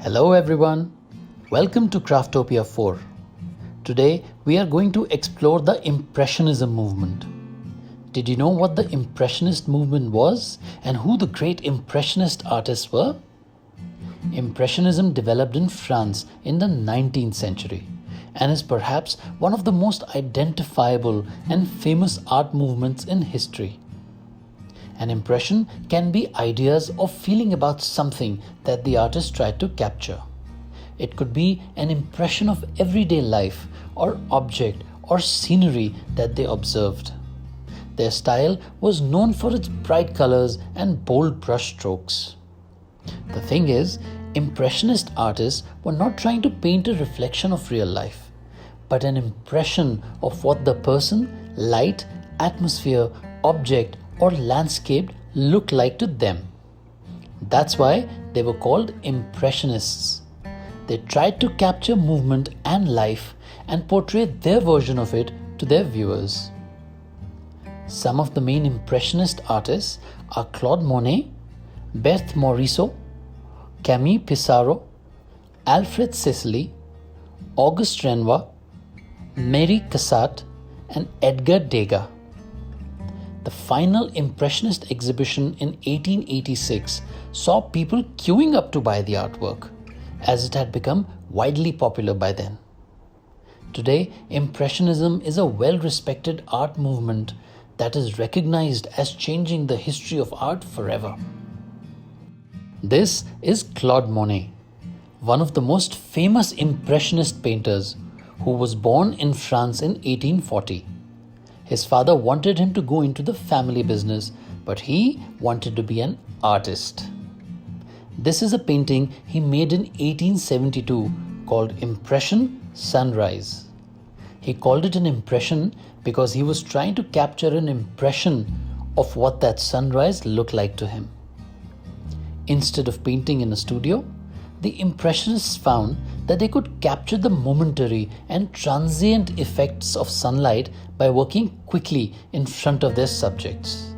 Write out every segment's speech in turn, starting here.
Hello everyone, welcome to Craftopia 4. Today we are going to explore the Impressionism movement. Did you know what the Impressionist movement was and who the great Impressionist artists were? Impressionism developed in France in the 19th century and is perhaps one of the most identifiable and famous art movements in history. An impression can be ideas or feeling about something that the artist tried to capture. It could be an impression of everyday life or object or scenery that they observed. Their style was known for its bright colors and bold brush strokes. The thing is, Impressionist artists were not trying to paint a reflection of real life, but an impression of what the person, light, atmosphere, object, or landscape looked like to them. That's why they were called Impressionists. They tried to capture movement and life and portray their version of it to their viewers. Some of the main Impressionist artists are Claude Monet, Berthe Morisot, Camille Pissarro, Alfred Sisley, Auguste Renoir, Marie Cassatt, and Edgar Degas. The final Impressionist exhibition in 1886 saw people queuing up to buy the artwork, as it had become widely popular by then. Today, Impressionism is a well-respected art movement that is recognized as changing the history of art forever. This is Claude Monet, one of the most famous Impressionist painters who was born in France in 1840. His father wanted him to go into the family business, but he wanted to be an artist. This is a painting he made in 1872 called Impression Sunrise. He called it an impression because he was trying to capture an impression of what that sunrise looked like to him. Instead of painting in a studio, the Impressionists found that they could capture the momentary and transient effects of sunlight by working quickly in front of their subjects,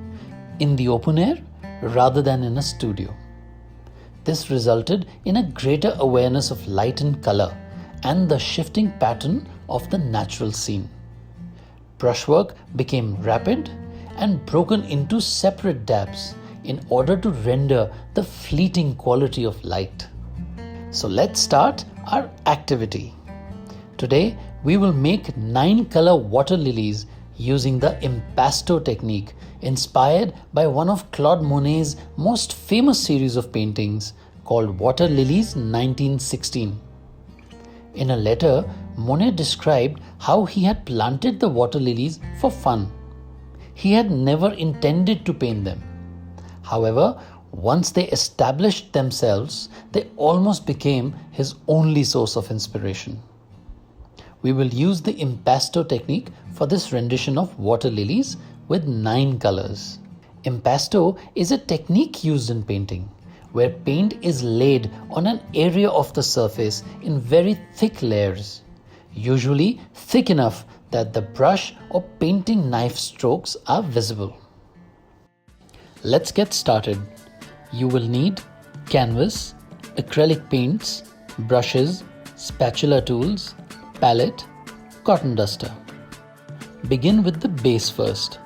in the open air rather than in a studio. This resulted in a greater awareness of light and color and the shifting pattern of the natural scene. Brushwork became rapid and broken into separate dabs in order to render the fleeting quality of light. So let's start our activity. Today we will make 9 color water lilies using the Impasto Technique, inspired by one of Claude Monet's most famous series of paintings called Water Lilies 1916. In a letter, Monet described how he had planted the water lilies for fun. He had never intended to paint them. However, once they established themselves, they almost became his only source of inspiration. We will use the Impasto technique for this rendition of water lilies with 9 colors. Impasto is a technique used in painting, where paint is laid on an area of the surface in very thick layers, usually thick enough that the brush or painting knife strokes are visible. Let's get started. You will need canvas, acrylic paints, brushes, spatula tools, palette, cotton duster. Begin with the base first,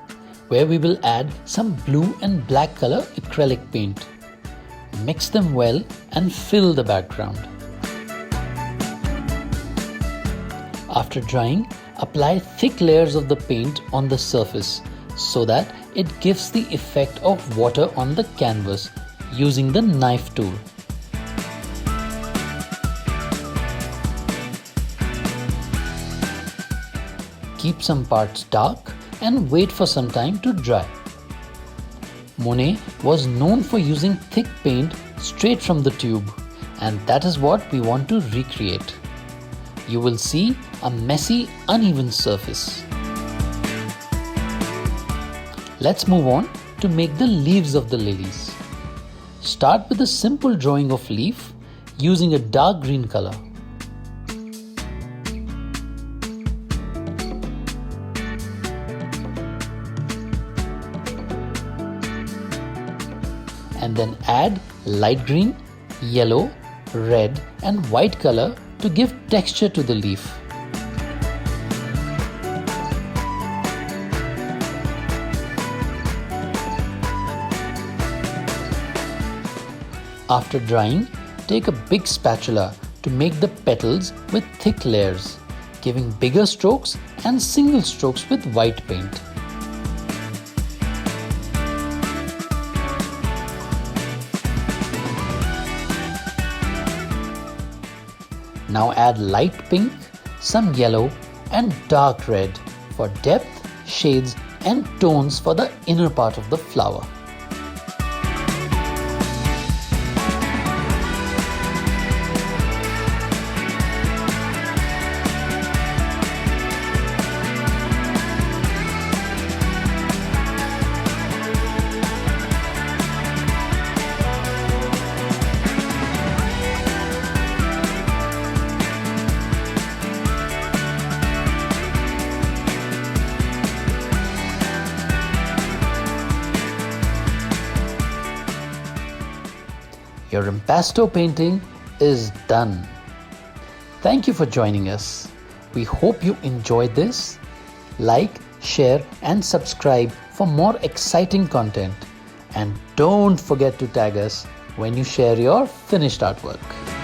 where we will add some blue and black color acrylic paint. Mix them well and fill the background. After drying, apply thick layers of the paint on the surface so that it gives the effect of water on the canvas using the knife tool. Keep some parts dark and wait for some time to dry. Monet was known for using thick paint straight from the tube, and that is what we want to recreate. You will see a messy, uneven surface. Let's move on to make the leaves of the lilies. Start with a simple drawing of leaf using a dark green color. And then add light green, yellow, red and white color to give texture to the leaf. After drying, take a big spatula to make the petals with thick layers, giving bigger strokes and single strokes with white paint. Now add light pink, some yellow and dark red for depth, shades and tones for the inner part of the flower. Your impasto painting is done. Thank you for joining us. We hope you enjoyed this. Like, share and subscribe for more exciting content. And don't forget to tag us when you share your finished artwork.